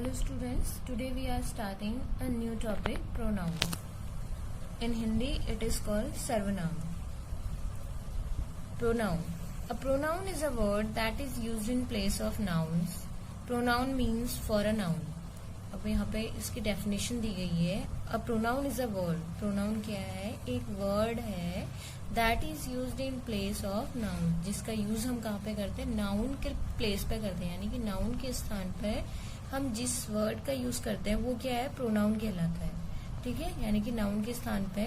Hello students, today we are starting a new topic, pronouns. In Hindi it is called सर्वनाम. Pronoun. A pronoun is a word that is used in place of nouns. Pronoun means for a noun. अब यहाँ पे इसकी definition दी गई है. A pronoun is a word. Pronoun क्या है? एक वर्ड है that is used in place of noun, जिसका यूज हम कहाँ पे करते हैं? नाउन के प्लेस पे करते हैं, यानी कि नाउन के स्थान पे हम जिस वर्ड का यूज करते हैं वो क्या है? प्रोनाउन कहलाता है. ठीक है, यानी कि नाउन के स्थान पे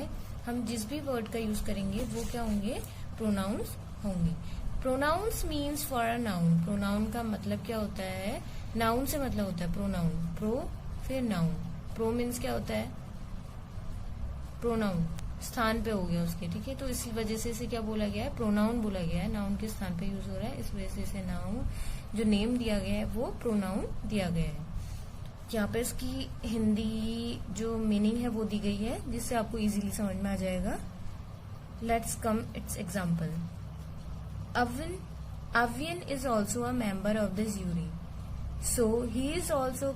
हम जिस भी वर्ड का यूज करेंगे वो क्या होंगे? प्रोनाउंस होंगे. Pronouns means for a noun. Pronoun का मतलब क्या होता है? नाउन से मतलब होता है प्रोनाउन. प्रो फिर नाउन. प्रो मीन्स क्या होता है? प्रोनाउन, स्थान पे हो गया उसके. ठीक है, तो इसी वजह से इसे क्या बोला गया है? प्रोनाउन बोला गया है. नाउन के स्थान पे यूज हो रहा है, इस वजह से इसे नाउन जो नेम दिया गया है वो प्रोनाउन दिया गया है. यहाँ पे इसकी हिंदी जो मीनिंग है वो दी गई है, जिससे आपको इजीली समझ में आ जाएगा. Let's come it's example. Avian is also a member of the jury, so he is also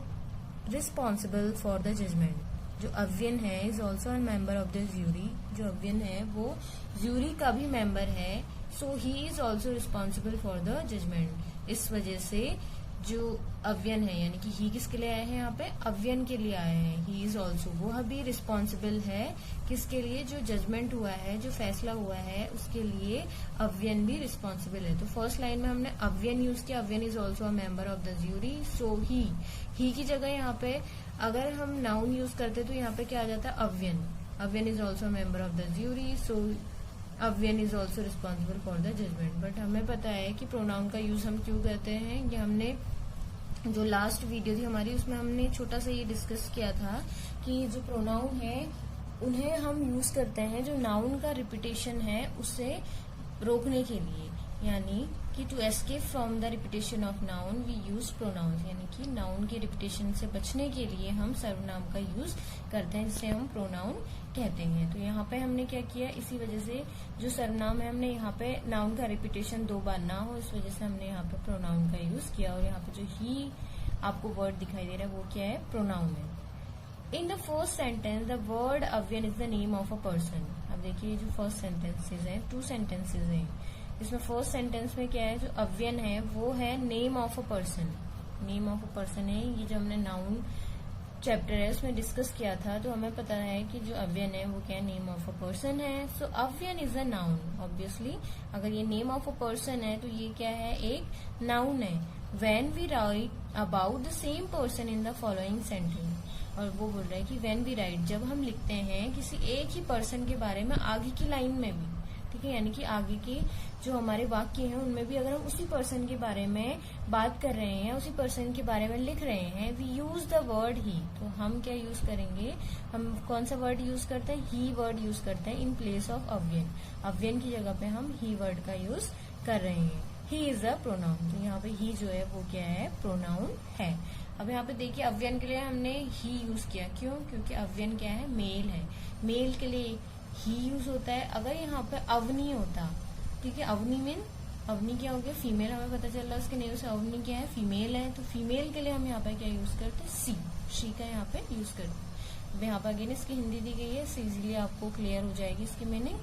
responsible for the judgment. जो अवियन है is also a member of the jury. जो अवियन है वो ज्यूरी का भी मेंबर है. so he is also responsible for the judgment. इस वजह से जो अवियन है, यानी कि ही किसके लिए आए हैं? यहाँ पे अवियन के लिए आए हैं. ही इज ऑल्सो, वो भी रिस्पॉन्सिबल है किसके लिए? जो जजमेंट हुआ है, जो फैसला हुआ है, उसके लिए अवियन भी रिस्पॉन्सिबल है. तो फर्स्ट लाइन में हमने अवियन यूज किया. Aviyan is also a member of the jury. So he की जगह यहाँ पे अगर हम नाउन यूज करते तो यहाँ पे क्या आ जाता है? Aviyan. Aviyan is also member of the jury, so Aviyan is also responsible for the judgement. But हमें पता है कि प्रोनाउन का यूज हम क्यों करते हैं. ये हमने जो लास्ट वीडियो थी हमारी उसमें हमने छोटा सा ये डिस्कस किया था कि जो प्रोनाउन है उन्हें हम यूज करते हैं जो नाउन का रिपीटेशन है उसे रोकने के लिए, यानी कि to escape from the repetition of noun we use pronouns. यानी कि नाउन के रिपीटेशन से बचने के लिए हम सर्वनाम का यूज करते हैं, जिसे हम प्रोनाउन कहते हैं. तो यहाँ पे हमने क्या किया? इसी वजह से जो सर्वनाम है हमने यहाँ पे नाउन का रिपीटेशन दो बार ना हो, इस वजह से हमने यहाँ पे प्रोनाउन का यूज किया. और यहाँ पे जो ही आपको वर्ड दिखाई दे रहा है वो क्या है? प्रोनाउन है. In the first sentence the word Aviyan is the name of a person. अब देखिए जो फर्स्ट सेंटेंसेज है, 2 सेंटेंसेज हैं. इसमें फर्स्ट सेंटेंस में क्या है? जो अवियन है वो है name of a person. Name of a person है. ये जो हमने नाउन चैप्टर है उसमें डिस्कस किया था, तो हमें पता है कि जो अवियन है वो क्या है? नेम ऑफ अ पर्सन है. सो Aviyan is a noun. Obviously अगर ये नेम ऑफ अ पर्सन है तो ये क्या है? एक नाउन है. When we write about the same person in the following sentence. और वो बोल रहा है कि व्हेन वी राइट, जब हम लिखते हैं किसी एक ही पर्सन के बारे में आगे की लाइन में भी, ठीक है, यानी कि आगे के जो हमारे वाक्य हैं उनमें भी अगर हम उसी पर्सन के बारे में बात कर रहे हैं, उसी पर्सन के बारे में लिख रहे हैं, वी यूज द वर्ड ही, तो हम क्या यूज करेंगे? हम कौन सा वर्ड यूज करते हैं? ही वर्ड यूज करते हैं in place of Avian. Avian की जगह पे हम ही वर्ड का यूज कर रहे हैं. He is a pronoun. तो यहाँ पे ही जो है वो क्या है? प्रोनाउन है. अब यहाँ पे देखिए अवियन के लिए हमने ही यूज किया. क्यों? क्योंकि अवियन क्या है? मेल है. मेल के लिए ही यूज होता है. अगर यहाँ पे अवनी होता, ठीक है, अवनी मीन अवनी क्या हो गया? फीमेल. हमें पता चल रहा है उसके नेम से अवनी क्या है? फीमेल है. तो फीमेल के लिए हम यहाँ पे क्या यूज करते हैं? शी का यहाँ पे यूज करते हैं. अब यहाँ पे अगेन इसकी हिंदी दी गई है, इससे इजीली आपको क्लियर हो जाएगी इसकी मीनिंग.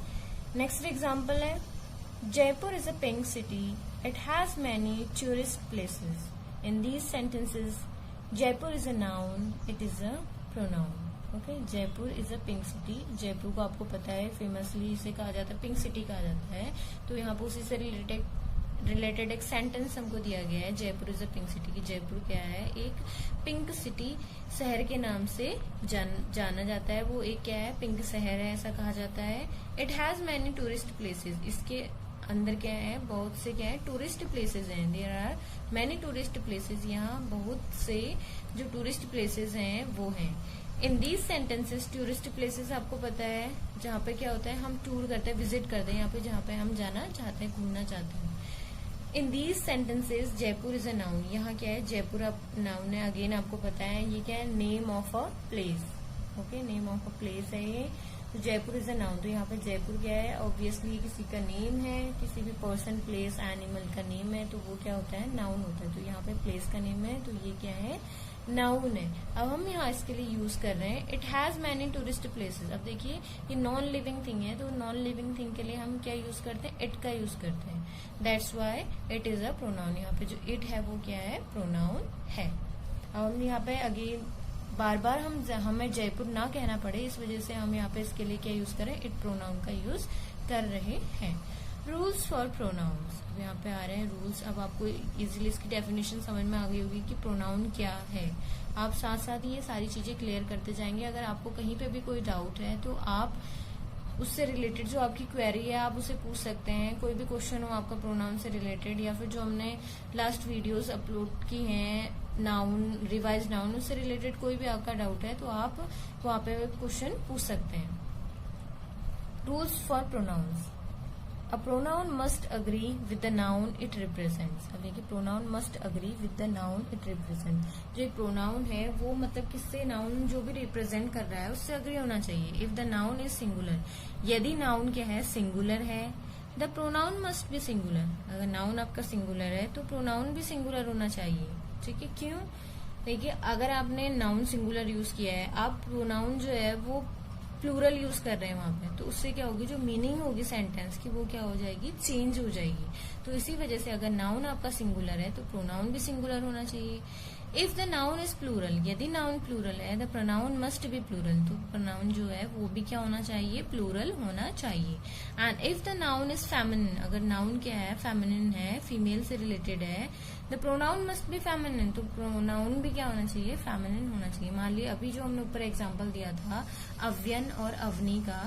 नेक्स्ट एग्जाम्पल है Jaipur is a pink city. It has many tourist places. In these sentences Jaipur is a noun, it is a pronoun. Okay, Jaipur is a pink city. Jaipur को आपको पता है फेमसली इसे कहा जाता है, पिंक सिटी कहा जाता है. तो यहाँ पर उसी से रिलेटेड एक सेंटेंस हमको दिया गया है, Jaipur is a pink city. की जयपुर क्या है? एक पिंक सिटी शहर के नाम से जाना जाता है. वो एक क्या है? पिंक शहर है, ऐसा कहा जाता है. It has many tourist places. इसके अंदर क्या है? बहुत से क्या है? टूरिस्ट प्लेसेस हैं. There are many tourist places. यहाँ बहुत से जो टूरिस्ट प्लेसेस हैं वो हैं. In these sentences tourist places आपको पता है जहाँ पे क्या होता है? हम टूर करते हैं, विजिट करते हैं, यहाँ पे जहाँ पे हम जाना चाहते हैं, घूमना चाहते हैं. In these sentences Jaipur is a noun. यहाँ क्या है? जयपुर नाउन है. अगेन आपको पता है ये क्या है? Name of a place. Okay, name of a place है ये. तो जयपुर इज अ नाउन. तो यहाँ पे जयपुर क्या है? ऑब्वियसली किसी का नेम है, किसी भी पर्सन, प्लेस, एनिमल का नेम है, तो वो क्या होता है? नाउन होता है. तो यहाँ पे प्लेस का नेम है, तो ये क्या है? नाउन है। अब हम यहाँ इसके लिए यूज कर रहे हैं it has many tourist places. अब देखिए ये नॉन लिविंग थिंग है, तो नॉन लिविंग थिंग के लिए हम क्या यूज करते हैं, इट का यूज करते हैं। That's why it is a pronoun. यहाँ पे जो इट है वो क्या है, प्रोनाउन है। अब हम यहाँ पे अगेन बार बार हमें जयपुर ना कहना पड़े, इस वजह से हम यहाँ पे इसके लिए क्या यूज करें, इट प्रोनाउन का यूज कर रहे हैं। रूल्स फॉर प्रोनाउंस, अब यहाँ पे आ रहे हैं रूल्स। अब आपको इजीली इसकी डेफिनेशन समझ में आ गई होगी कि प्रोनाउन क्या है। आप साथ साथ ये सारी चीजें क्लियर करते जाएंगे। अगर आपको कहीं पे भी कोई डाउट है तो आप उससे रिलेटेड जो आपकी क्वेरी है आप उसे पूछ सकते हैं। कोई भी क्वेश्चन हो आपका प्रोनाउन से रिलेटेड, या फिर जो हमने लास्ट वीडियोस अपलोड की हैं नाउन, रिवाइज नाउन, उससे रिलेटेड कोई भी आपका डाउट है तो आप वहां पे क्वेश्चन पूछ सकते हैं। Rules for pronouns, A pronoun must agree with the noun it represents। अब देखिए pronoun must agree with the noun it represent. जो एक प्रोनाउन है वो मतलब किससे, नाउन जो भी रिप्रेजेंट कर रहा है उससे अग्री होना चाहिए। If the noun is singular, यदि नाउन क्या है, सिंगुलर है, the pronoun must B singular. अगर नाउन आपका सिंगुलर है तो प्रोनाउन भी सिंगुलर होना चाहिए। ठीक है, क्यों? देखिए अगर आपने नाउन सिंगुलर यूज किया है, आप प्रोनाउन जो है वो प्लूरल यूज कर रहे हैं वहां पे, तो उससे क्या होगी, जो मीनिंग होगी सेंटेंस की वो क्या हो जाएगी, चेंज हो जाएगी। तो इसी वजह से अगर नाउन आपका सिंगुलर है तो प्रोनाउन भी सिंगुलर होना चाहिए। If the noun is plural, यदि नाउन प्लूरल है, the pronoun must be plural, तो प्रोनाउन जो है वो भी क्या होना चाहिए, प्लूरल होना चाहिए। And if the noun is feminine, अगर नाउन क्या है, फेमिनिन है, फीमेल से रिलेटेड है, the pronoun must B feminine, तो प्रोनाउन भी क्या होना चाहिए, फेमिनिन होना चाहिए। मान लिया अभी जो हमने ऊपर एग्जाम्पल दिया था अव्यन और अवनी का,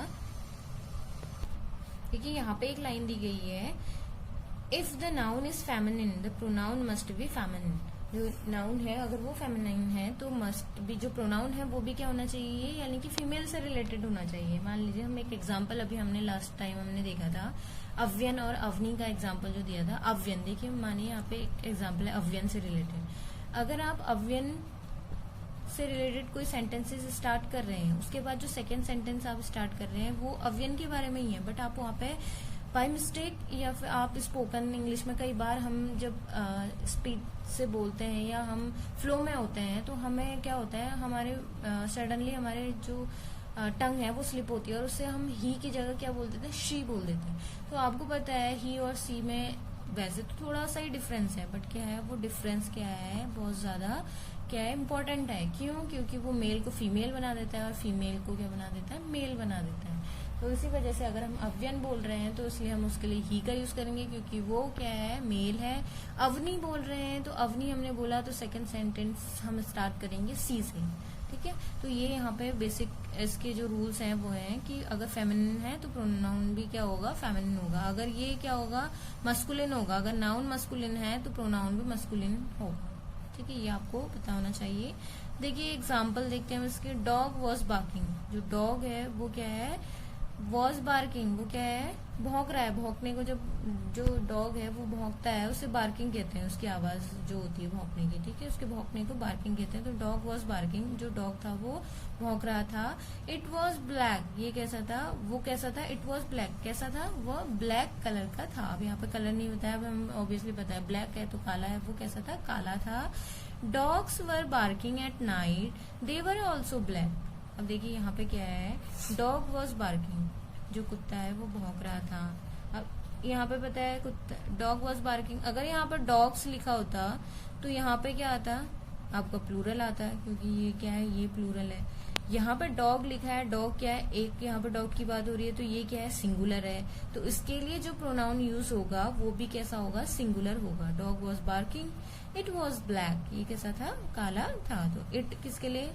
देखिए यहाँ पे एक लाइन दी गई है, if the noun is feminine the pronoun must B feminine. जो नाउन है अगर वो फेमिनाइन है तो मस्ट भी, जो प्रोनाउन है वो भी क्या होना चाहिए, यानी कि फीमेल से रिलेटेड होना चाहिए। मान लीजिए हम एक एग्जांपल अभी हमने लास्ट टाइम हमने देखा था अव्यन और अवनी का एग्जांपल जो दिया था। अव्यन, देखिए मानिए यहाँ पे एक एग्जांपल है अव्यन से रिलेटेड। अगर आप अव्यन से रिलेटेड कोई सेंटेंसेस स्टार्ट कर रहे हैं, उसके बाद जो सेकेंड सेंटेंस आप स्टार्ट कर रहे हैं वो अव्यन के बारे में ही है, बट आप वहाँ पे बाय मिस्टेक या फिर आप स्पोकन इंग्लिश में कई बार हम जब स्पीड से बोलते हैं या हम फ्लो में होते हैं तो हमें क्या होता है, हमारे सडनली हमारे जो टंग है वो स्लिप होती है और उससे हम ही की जगह क्या बोल देते हैं, शी बोल देते हैं। तो आपको पता है ही और सी में वैसे तो थोड़ा सा ही डिफरेंस है, बट क्या है वो डिफरेंस क्या है, बहुत ज्यादा क्या है, इम्पोर्टेंट है। क्यों? क्योंकि वो मेल को फीमेल बना देता है और फीमेल को क्या बना देता है, मेल बना देता है। तो इसी वजह से अगर हम अव्यन बोल रहे हैं तो इसलिए हम उसके लिए ही का यूज करेंगे क्योंकि वो क्या है, मेल है। अवनी बोल रहे हैं तो अवनी हमने बोला तो सेकंड सेंटेंस हम स्टार्ट करेंगे सी से। ठीक है, तो ये यहाँ पे बेसिक इसके जो रूल्स हैं वो हैं कि अगर फेमिनिन है तो प्रोनाउन भी क्या होगा, फेमिनिन होगा। अगर ये क्या होगा, मस्कुलिन होगा। अगर नाउन मस्कुलिन है तो प्रोनाउन भी मस्कुलिन होगा। ठीक है, ये आपको पता होना चाहिए। देखिए एग्जाम्पल देखते हैं इसके। डॉग वॉज बार्किंग, जो डॉग है वो क्या है, वॉज बार्किंग, वो क्या है, भौंक रहा है। भौंकने को जब जो डॉग है वो भौंकता है उसे बार्किंग कहते हैं, उसकी आवाज जो होती है भौंकने की। ठीक है, उसके भौंकने को बार्किंग कहते हैं। तो डॉग वॉज बार्किंग, जो डॉग था वो भौंक रहा था। इट वॉज ब्लैक, ये कैसा था, वो कैसा था, इट वॉज ब्लैक, कैसा था, वो ब्लैक कलर का था। अब यहाँ पे कलर नहीं बताया, अब हम ऑब्वियसली पता है ब्लैक है तो काला है, वो कैसा था, काला था। Dogs were barking at night, they were also black. अब देखिए यहाँ पे क्या है, डॉग वॉज बार्किंग, जो कुत्ता है वो भौंक रहा था। अब यहाँ पे पता है कुत्ता, डॉग वॉज बार्किंग, अगर यहाँ पर डॉग्स लिखा होता तो यहाँ पे क्या आता, आपका प्लूरल आता है, क्योंकि ये क्या है, ये प्लूरल है। यहाँ पे डॉग लिखा है, डॉग क्या है, एक यहाँ पे डॉग की बात हो रही है तो ये क्या है, सिंगुलर है। तो इसके लिए जो प्रोनाउन यूज होगा वो भी कैसा होगा, सिंगुलर होगा। Dog was barking, it was black, ये कैसा था, काला था। तो इट किसके लिए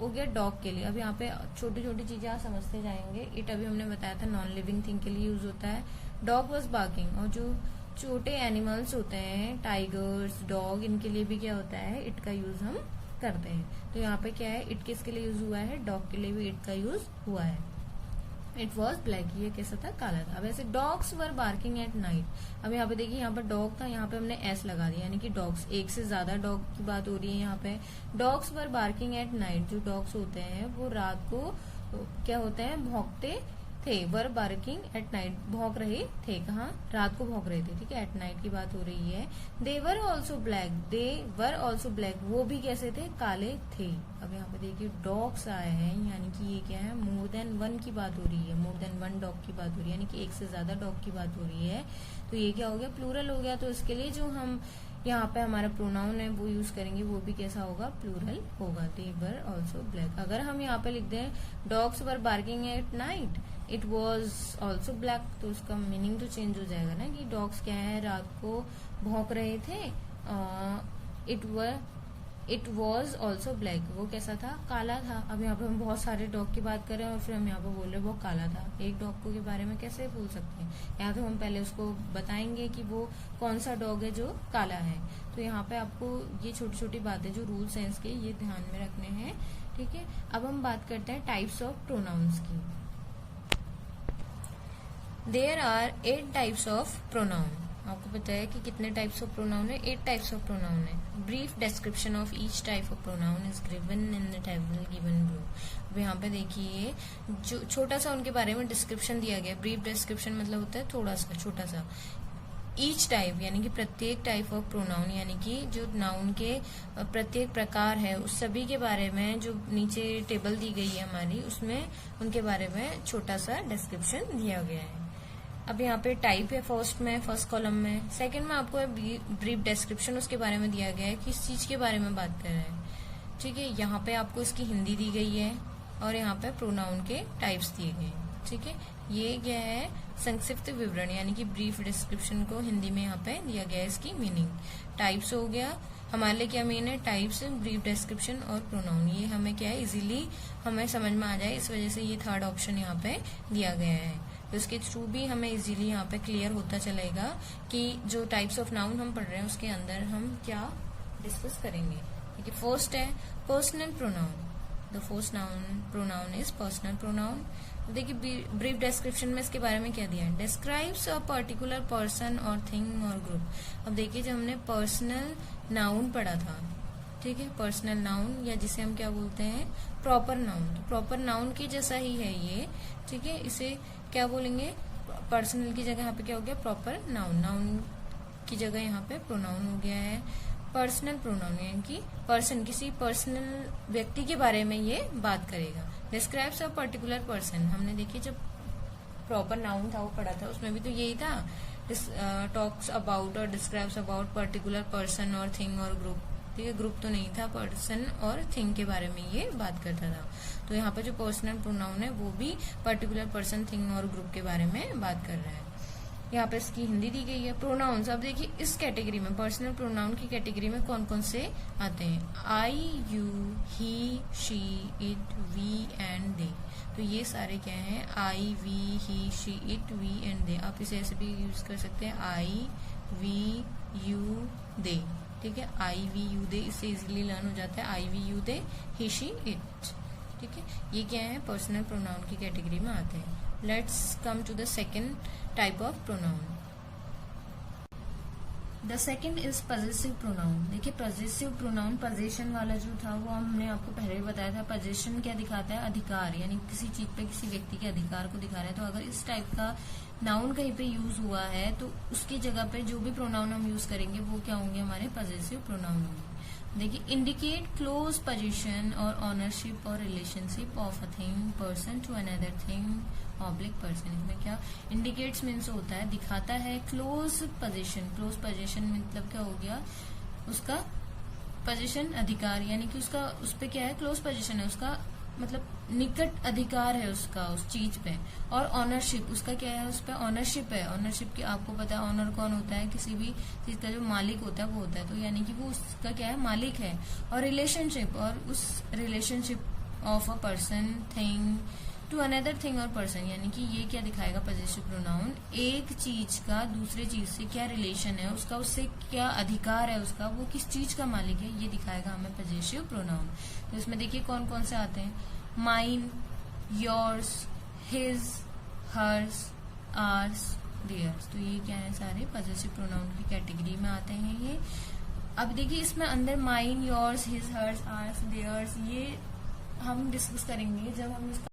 हो गया, डॉग के लिए। अब यहाँ पे छोटी छोटी चीजें आप समझते जाएंगे। इट अभी हमने बताया था नॉन लिविंग थिंग के लिए यूज होता है। डॉग वॉज बार्किंग, और जो छोटे एनिमल्स होते हैं, टाइगर्स, डॉग, इनके लिए भी क्या होता है, इट का यूज हम करते हैं। तो यहाँ पे क्या है, इट किसके लिए यूज हुआ है, डॉग के लिए भी इट का यूज हुआ है। इट वॉज ब्लैक, ये कैसा था, काला था। अब ऐसे dogs were barking at night. अब यहाँ पे देखिए, यहाँ पर डॉग था, यहाँ पे हमने एस लगा दिया, यानी कि डॉग्स, एक से ज्यादा डॉग की बात हो रही है यहाँ पे। Dogs were barking at night, जो डॉग्स होते हैं वो रात को क्या होते हैं, भौंकते थे, वर बार्किंग एट नाइट, भौंक रहे थे, कहाँ, रात को भौंक रहे थे, ठीक है, एट नाइट की बात हो रही है। They were also black, they were also black, वो भी कैसे थे, काले थे। अब यहाँ पे देखिए डॉग्स आए हैं, यानी कि ये क्या है, मोर देन वन की बात हो रही है, मोर देन वन डॉग की बात हो रही है, यानी कि एक से ज्यादा डॉग की बात हो रही है। तो ये क्या हो गया, प्लूरल हो गया। तो इसके लिए जो हम यहाँ पे हमारा प्रोनाउन है वो यूज करेंगे, वो भी कैसा होगा, प्लूरल होगा। दे वर ऑल्सो ब्लैक। अगर हम यहाँ पे लिख दें dogs were barking at night, it was also black, तो उसका मीनिंग तो चेंज हो जाएगा ना, कि डॉग्स क्या है, रात को भौंक रहे थे। इट वॉज ऑल्सो ब्लैक, वो कैसा था, काला था। अब यहाँ पे हम बहुत सारे डॉग की बात कर रहे हैं और फिर हम यहाँ पे बोल रहे हैं वो काला था। एक डॉग को के बारे में कैसे बोल सकते हैं, यहाँ तो हम पहले उसको बताएंगे कि वो कौन सा डॉग है जो काला है। तो यहाँ पे आपको ये छोटी छोटी बातें जो रूल सेंस के, ये ध्यान में रखने हैं, ठीक है। अब हम बात करते हैं टाइप्स ऑफ प्रोनाउंस की। There are 8 types of pronoun. आपको पता है कि कितने टाइप्स ऑफ प्रोनाउन है, 8 टाइप्स ऑफ प्रोनाउन है। Brief description of each type of pronoun is given in the table given below. अब यहाँ पे देखिए जो छोटा सा उनके बारे में डिस्क्रिप्शन दिया गया। ब्रीफ डिस्क्रिप्शन मतलब होता है थोड़ा सा, छोटा सा। ईच टाइप यानी कि प्रत्येक टाइप ऑफ प्रोनाउन, यानी कि जो नाउन के प्रत्येक प्रकार है उस सभी के बारे में जो नीचे टेबल दी गई है हमारी, उसमें उनके बारे में छोटा सा डिस्क्रिप्शन दिया गया है। अब यहाँ पे टाइप है फर्स्ट कॉलम में। सेकंड में आपको ब्रीफ डिस्क्रिप्शन उसके बारे में दिया गया है, किस चीज के बारे में बात कर रहे हैं, ठीक है। यहाँ पे आपको इसकी हिंदी दी गई है और यहाँ पे प्रोनाउन के टाइप्स दिए गए हैं, ठीक है। ये क्या है, संक्षिप्त विवरण, यानी कि ब्रीफ डिस्क्रिप्शन को हिंदी में यहाँ पे दिया गया है, इसकी मीनिंग। टाइप्स हो गया हमारे लिए, क्या मीन है, टाइप्स, ब्रीफ डिस्क्रिप्शन और प्रोनाउन। ये हमें क्या है, इजीली हमें समझ में आ जाए, इस वजह से ये थर्ड ऑप्शन यहाँ पे दिया गया है। तो इसके थ्रू भी हमें इजीली यहाँ पे क्लियर होता चलेगा कि जो टाइप्स ऑफ नाउन हम पढ़ रहे हैं उसके अंदर हम क्या डिस्कस करेंगे, ठीक है। फर्स्ट है personal pronoun. The first pronoun is personal pronoun. देखिए ब्रीफ डिस्क्रिप्शन में इसके बारे में क्या दिया है, डिस्क्राइब्स अ पर्टिकुलर पर्सन और थिंग और ग्रुप। अब देखिए जब हमने पर्सनल नाउन पढ़ा था, ठीक है, पर्सनल नाउन या जिसे हम क्या बोलते हैं, प्रॉपर नाउन। तो प्रॉपर नाउन की जैसा ही है ये, ठीक है। इसे क्या बोलेंगे, पर्सनल की जगह यहाँ पे क्या हो गया, प्रॉपर नाउन। नाउन की जगह यहाँ पे प्रोनाउन हो गया है पर्सनल प्रोनाउन, यानी कि पर्सन, किसी पर्सनल व्यक्ति के बारे में ये बात करेगा। डिस्क्राइब्स अ पर्टिकुलर पर्सन, हमने देखिए जब प्रॉपर नाउन था वो पढ़ा था, उसमें भी तो यही था, टॉक्स अबाउट और डिस्क्राइब्स अबाउट पर्टिकुलर पर्सन और थिंग और ग्रुप, ठीक है। ग्रुप तो नहीं था, पर्सन और थिंग के बारे में ये बात करता था। तो यहाँ पे जो पर्सनल प्रोनाउन है वो भी पर्टिकुलर पर्सन, थिंग और ग्रुप के बारे में बात कर रहा है। यहाँ पे इसकी हिंदी दी गई है। प्रोनाउंस, अब देखिए इस कैटेगरी में, पर्सनल प्रोनाउन की कैटेगरी में कौन कौन से आते हैं, I, you, he, she, it, we and they. तो ये सारे क्या हैं, I, we, he, she, it, we and they. आप इसे ऐसे भी यूज कर सकते हैं, आई, वी, यू, दे, ठीक है। आई, वी, यू, दे, इससे इजीली लर्न हो जाता है, I, we, you, they, he, she, it, ठीक है। ये क्या है, पर्सनल प्रोनाउन की कैटेगरी में आते हैं। Let's come to the second type of pronoun. The second is possessive pronoun. देखिए पजेसिव प्रोनाउन, पजेशन वाला जो था वो हमने आपको पहले भी बताया था। पजेशन क्या दिखाता है, अधिकार, यानी किसी चीज पे किसी व्यक्ति के अधिकार को दिखा रहा है। तो अगर इस टाइप का नाउन कहीं पे यूज हुआ है तो उसकी जगह पे जो भी प्रोनाउन हम यूज करेंगे वो क्या होंगे, हमारे पजेसिव प्रोनाउन होंगे। देखिए इंडिकेट क्लोज पोजीशन और ऑनरशिप और relationship of a thing, person to another thing oblique person. इसमें क्या इंडिकेट्स मीन्स होता है, दिखाता है, क्लोज पोजीशन, क्लोज पोजीशन मतलब क्या हो गया, उसका पोजीशन अधिकार, यानी कि उसका उस पे क्या है, क्लोज पोजीशन है, उसका मतलब निकट अधिकार है उसका उस चीज पे। और ऑनरशिप, उसका क्या है, उस पर ऑनरशिप है। ऑनरशिप की आपको पता है ऑनर कौन होता है, किसी भी चीज का जो मालिक होता है वो होता है, तो यानी कि वो उसका क्या है, मालिक है। और रिलेशनशिप, और उस relationship of a person, thing to another thing और पर्सन, यानी कि ये क्या दिखाएगा पजेसिव प्रोनाउन, एक चीज का दूसरे चीज से क्या रिलेशन है, उसका उससे क्या अधिकार है, उसका वो किस चीज का मालिक है, ये दिखाएगा हमें पजेसिव प्रोनाउन। तो इसमें देखिए कौन कौन से आते हैं, mine, yours, his, hers, ours, theirs. तो ये क्या है, सारे पजेसिव प्रोनाउन की कैटेगरी में आते हैं ये। अब देखिए इसमें अंदर mine, yours, his, hers, ours, theirs, ये हम डिस्कस करेंगे जब हम इसका